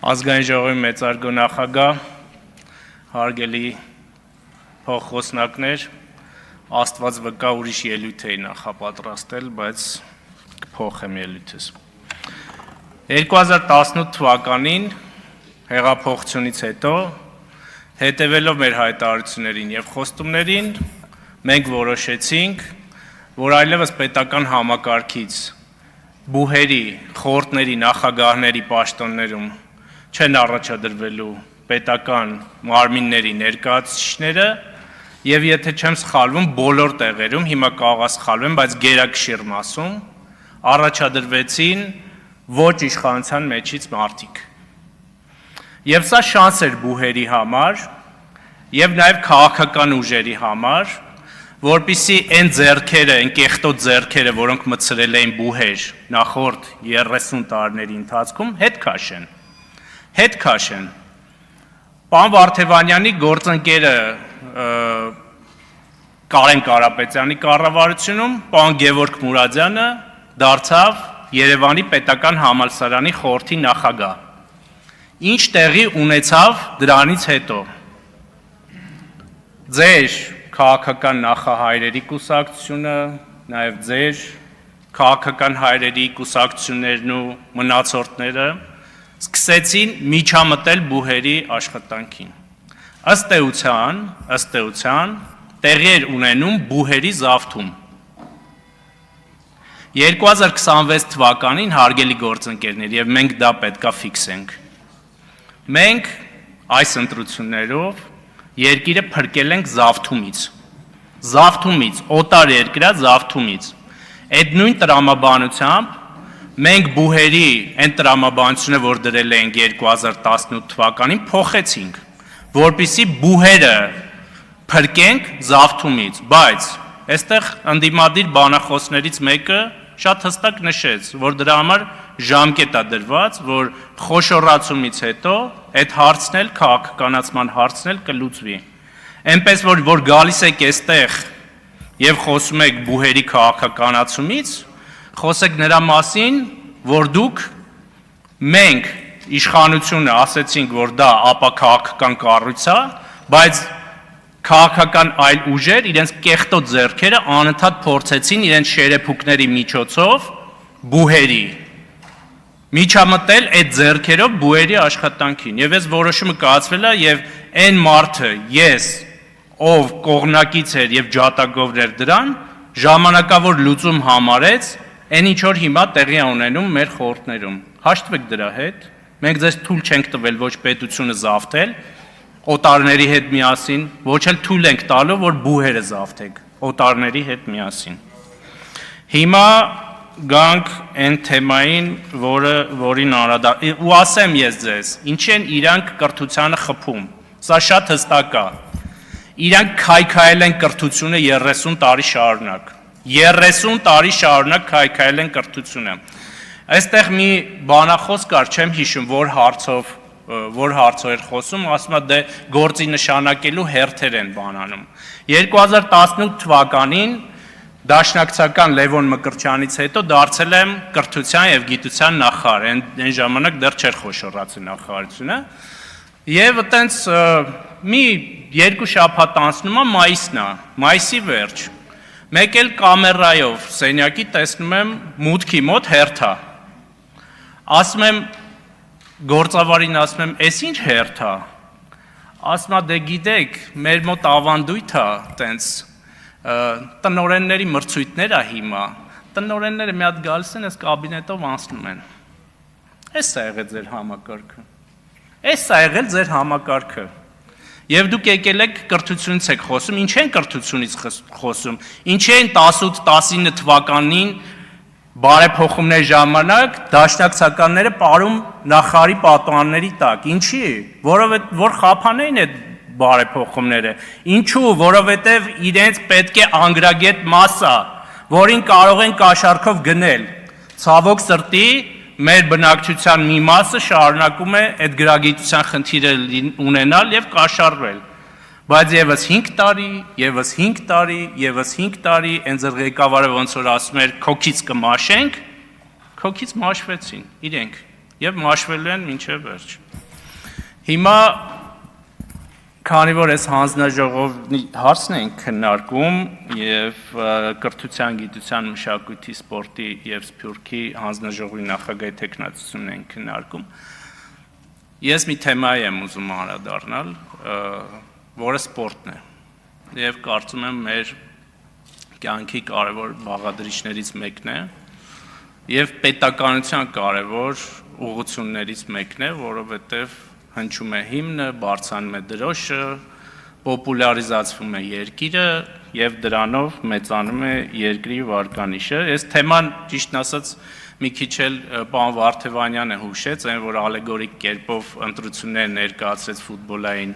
Ազգային ժողովի մեծարգո նախագահ, հարգելի փոխխոսնակներ, Աստված վկա ուրիշ ելույթ էի նախապատրաստել, բայց կփոխեմ ելույթս։ 2018 թվականին հեղափոխությունից հետո, հետևելով մեր հայտարարություններին եւ խոստումներին, մենք որոշեցինք, որ այլևս պետական համակարգից բուհերի, խորհուրդների, նախագահների պաշտոններում չեն առաջադրվելու պետական մարմինների ներկայացուցիչները եւ եթե չեմ սխալվում, բոլոր տեղերում, հիմա կարող է սխալվեմ, բայց գերակշիռ մասում առաջադրվեցին ոչ իշխանության մեջից մարդիկ։ Եվ սա շանս էր բուհերի համար եւ նաեւ քաղաքական ուժերի համար, որպիսի այն ձեռքերը, այն կեղտոտ ձեռքերը, որոնք մցրել էին բուհեր նախորդ 30 տարիների ընթացքում, հետ քաշեն։ Պարոն Վարդևանյանի գործընկերը Կարեն Կարապետյանի կառավարությունում պարոն Գևորգ Մուրադյանը դարձավ Երևանի պետական համալսարանի խորհրդի նախագահ։ Ինչ տեղի ունեցավ դրանից հետո։ Ձեր քաղաքական նախահայրերի կուսակցությունը, նաև ձեր քաղաքական հայրերի կուսակցություններն ու մնացորդները սկսեցին միջամտել բուհերի աշխատանքին։ Ըստ էության տեղի էր ունենում բուհերի զավթում։ 2026 թվականին հարգելի գործընկերներ, եւ մենք դա պետքա ֆիքսենք։ Մենք այս ընտրություններով երկիրը փրկել ենք զավթումից, օտար երկրա զավթումից։ Այդ նույն տրամաբանությամբ մենք բուհերի այն տրամաբանությունը, որ դրել ենք 2018 թվականին, փոխեցինք, որպիսի բուհերը փրկենք զավթումից, բայց այստեղ ընդդիմադիր բանախոսներից մեկը շատ հստակ նշեց, որ դրա համար ժամկետ է դրված, որ խոշորացումից հետո այդ հարցն էլ քաղաքականացման հարցն էլ կլուծվի։ Այնպես որ գալիս եք այստեղ եւ խոսում եք բուհերի քաղաքականացումից, խոսեք նրա մասին, որ մենք իշխանությունը ասեցինք, որ դա ապաքաղաքական կառույց է, բայց քաղաքական այլ ուժեր իրենց կեղտոտ ձեռքերը անընդհատ փորձեցին իրենց շերեփուկների միջոցով բուհերի միջամտել այդ ձեռքերով բուհերի աշխատանքին։ Եվ այս որոշումը կայացվել է եւ այն մարդը, ես, ով կողմնակից էր եւ ջատագովն էր դրան, ժամանակավոր լուծում համարեց այն ինչ որ հիմա տեղի է ունենում մեր խորհուրդներում։ Հաշտվեք դրա հետ։ Մենք ձեզ թույլ չենք տվել ոչ պետությունը զավթել օտարների հետ միասին, ոչ էլ թույլ ենք տալու, որ բուհերը զավթեք օտարների հետ միասին։ Հիմա գանք այն թեմային, որին ու ասեմ ես ձեզ, ինչ են իրանք կրթությանը խփում։ Սա շատ հստակ է։ Իրանք քայքայել են կրթությունը 30 տարի շարունակ։ 30 տարի շարունակ քայքայել են կրթությունը։ Այստեղ մի բանախոս կար, չեմ հիշում, որ հարցով էր խոսում, ասում է դե գործի նշանակելու հերթեր են բանանում։ 2018 թվականին դաշնակցական Լևոն Մկրտչյանից հետո դարձել եմ կրթության եւ գիտության նախարար, այն ժամանակ դեռ չէր խոշորացել նախարարությունը։ Եվ այտենց մի երկու շաբաթ անցնում է մայիսի վերջ։ Մեկ էլ կամերայով սենյակի տեսնում եմ մուտքի մոտ հերթա։ Ասում եմ գործավարին, ասում եմ, «Էս ինչ հերթա»։ Ասում է, «Դե գիտեք, մեր մոտ ավանդույթ է, տենց տնօրենների մրցույթներ է հիմա։ Տնօրենները մի հատ գալիս են, այս կաբինետով անցնում են»։ Էս է եղել ձեր համակարգը։ Եվ դուք եկել եք կրթությունից եք խոսում, ինչ են կրթությունից խոսում, ինչ են 18-19 թվականին բարեփոխումների ժամանակ դաշնակցականները պարում նախարարի պատուհանների տակ, ինչի, որ խափանեին այդ բարեփոխումները, ինչու, որովհետև իրենց պետք է անգրագետ մասա, որին կարող են կաշառքով գնել, ցավոք սրտի մեր բնակչության մի մասը շարունակում է այդ գրագիտության խնդիրը ունենալ եւ կաշառվել, բայց եւս 5 տարի, այն ձեր ղեկավարը ոնց որ ասում էր, քոքից կմաշենք, քոքից մաշվեցին իրենք եւ մաշվելու են մինչեւ վերջ։ Հիմա քանի որ այս հանձնաժողովի հարցն ենք քննարկում եւ կրթության, գիտության, մշակույթի, սպորտի եւ սփյուռքի հանձնաժողովի նախագահի տեխնացությունն ենք քննարկում, ես մի թեմայի եմ ուզում անդրադառնալ, որը սպորտն է եւ կարծում եմ մեր կյանքի կարևոր բաղադրիչներից մեկն է եւ պետականության կարևոր ուղղություններից մեկն է, որովհետեւ հնչում է հիմնը, բարձրանում է դրոշը, պոպուլարիզացվում է երկիրը եւ դրանով մեծանում է երկրի վարկանիշը։ Այս թեման ճիշտն ասած մի քիչ էլ պարոն Վարդևանյանը հուշեց, այն որ ալեգորիկ կերպով ընտրություններ ներկայացրեց ֆուտբոլային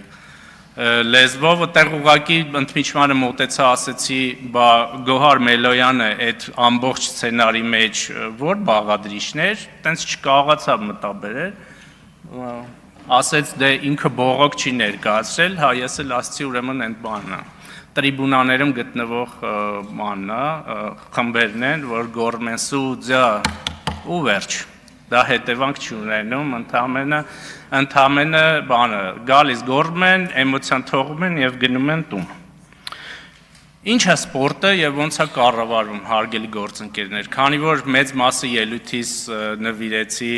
լեզվով, այդտեղ ուղղակի ընդմիջմանը մոտեցա ասեցի, բա Գոհար Մելոյանը այդ ամբողջ սցենարի մեջ որ բաղադրիչներ, տենց չկարողացա մտաբերել, ասեց դե ինքը բողոք չի ներկայացրել, հա ես էլ ասացի ուրեմն այդ բանն է։ Տրիբունաներում գտնվող բանն է, խմբերն են, որ գոռում են սուդյա ու վերջ։ Դա հետևանք չունենում, ընդամենը բանը գալիս գոռում են, էմոցիան թողում են եւ գնում են տուն։ Ինչ է սպորտը եւ ոնց է կառավարվում, հարգելի գործընկերներ, քանի որ մեծ մասը ելույթից նվիրեցի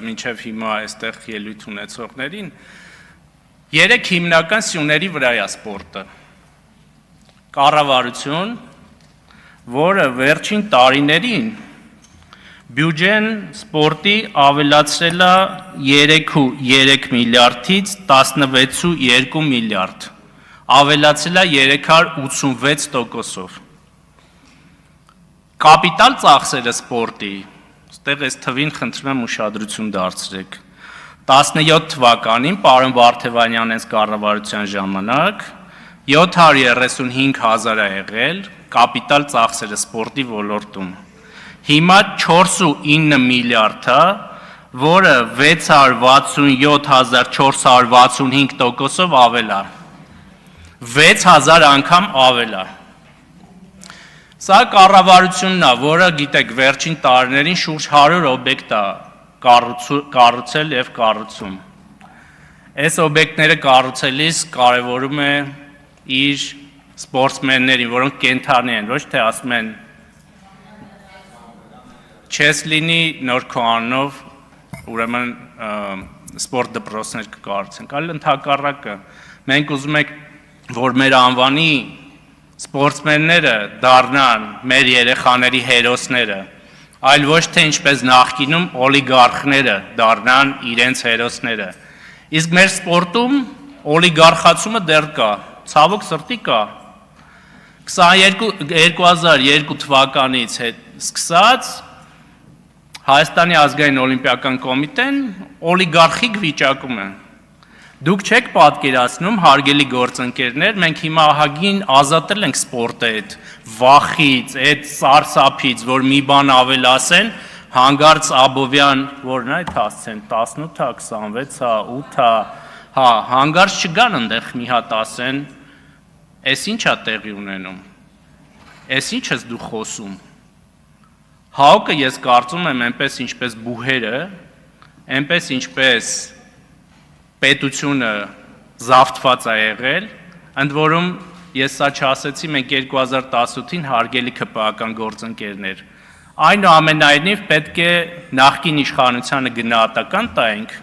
մինչեւ հիմա այստեղ ելույթ ունեցողներին, 3 հիմնական սյուների վրա է սպորտը։ Կառավարություն, որը վերջին տարիներին բյուջեն սպորտի ավելացրել է 3.3 միլիարդից 16.2 միլիարդ։ Ավելացել է 386%-ով։ Կապիտալ ծախսերը սպորտի, ստեղ այս թվին խնդրում եմ ուշադրություն դարձրեք, 17 թվականին պարոն Վարդևանյանի կառավարության ժամանակ 735,000 է եղել կապիտալ ծախսերը սպորտի ոլորտում։ Հիմա 4.9 միլիարդ է, որը 667,465%-ով ավել է։ 6000 անգամ ավել է։ Սա կառավարությունն է, որը գիտեք վերջին տարիներին շուրջ 100 օբյեկտ է կառուցել եւ կառուցում։ Այս օբյեկտները կառուցելիս կարևորում է իր սպորտսմեններին, որոնք կենթանի են, ոչ թե ասում են չես լինի նոր քո անունով, ուրեմն սպորտ դպրոցներ կկառուցենք, այլ ընդհակառակը մենք ուզում ենք որ մեր անվանի սպորտսմենները դառնան մեր երեխաների հերոսները, այլ ոչ թե ինչպես նախկինում օլիգարխները դառնան իրենց հերոսները։ Իսկ մեր սպորտում օլիգարխացումը դեռ կա, ցավոք սրտի կա։ 2002 թվականից սկսած Հայաստանի ազգային օլիմպիական կոմիտեն օլիգարխիկ վիճակում է։ Դուք չեք պատկերացնում, հարգելի գործընկերներ, մենք հիմա ահագին ազատել ենք սպորտը այդ վախից, այդ սարսափից, որ մի բան ավելասեն, հանգարց Աբովյան, որն է այդ հասցեն, 18-ա, 26-ա, 8-ա, հա, հանգարց չգան ընդեղ մի հատ ասեն, այս ինչ է տեղի ունենում, այս ինչ ես դու խոսում։ ՀԱՕԿ-ը ես կարծում եմ այնպես ինչպես բուհերը, այնպես ինչպես պետությունը զավթված է եղել, ընդ որում ես սա չասեցի, մենք 2018-ին հարգելի ԿՊԱ-ական գործընկերներ, այնուամենայնիվ պետք է նախկին իշխանությանը գնահատական տայինք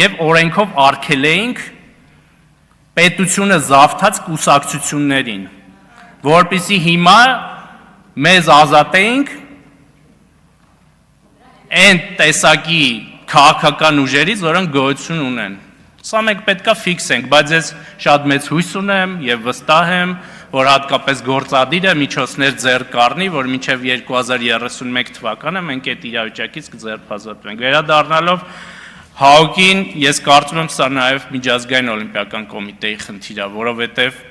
եւ օրենքով արգելեինք պետությունը զավթած կուսակցություններին, որպեսզի հիմա մեզ ազատեինք այն տեսակի քաղաքական ուժերից, որոնք գոյություն ունեն։ Սա մենք պետքա ֆիքսենք, բայց ես շատ մեծ հույս ունեմ եւ վստահ եմ, որ հատկապես գործադիրը միջոցներ ձեռք կառնի, որ մինչեւ 2031 թվականը մենք այդ իրավիճակից կձերբազատվենք։ Վերադառնալով ՀԱՕԿ-ին, ես կարծում եմ սա նաեւ միջազգային օլիմպիական կոմիտեի խնդիր է, որովհետեւ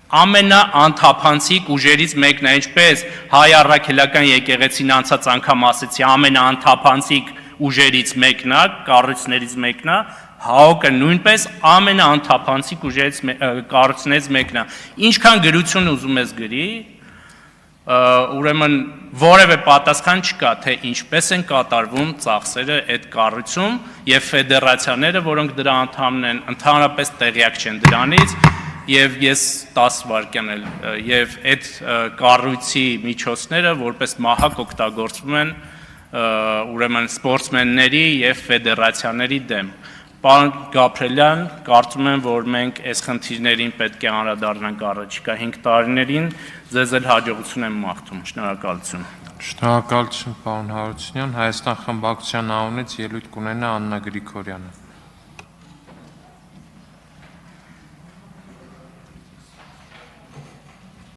ամենաանթափանցիկ ուժերից մեկն է, ինչպես հայ առաքելական եկեղեցին անցած անգամ ասեցի, ամենաանթափանցիկ ուժերից մեկն է, կառույցներից մեկն է, ՀԱՕԿ-ը նույնպես ամենաանթափանցիկ ուժերից կառույցներից մեկն է։ Ինչքան գրություն ուզում ես գրի, ուրեմն որևէ պատասխան չկա, թե ինչպես են կատարվում ծախսերը այդ կառույցում եւ ֆեդերացիաները, որոնք դրա անդամն են, ընդհանրապես տեղյակ չեն դրանից եւ ես 10 վայրկյան էլ եւ այդ կառույցի միջոցները որպես մահակ օգտագործվում են ուրեմն սպորտսմենների եւ ֆեդերացիաների դեմ։ Պարոն Գաբրելյան, կարծում եմ, որ մենք այս խնդիրներին պետք է անդրադառնանք առաջիկա 5 տարիներին, ձեզ էլ հաջողություն եմ մաղթում, շնորհակալություն։ Շնորհակալություն, պարոն Հարությունյան, Հայաստան խմբակցության անունից ելույթ կունենա Աննա Գրիգորյանը։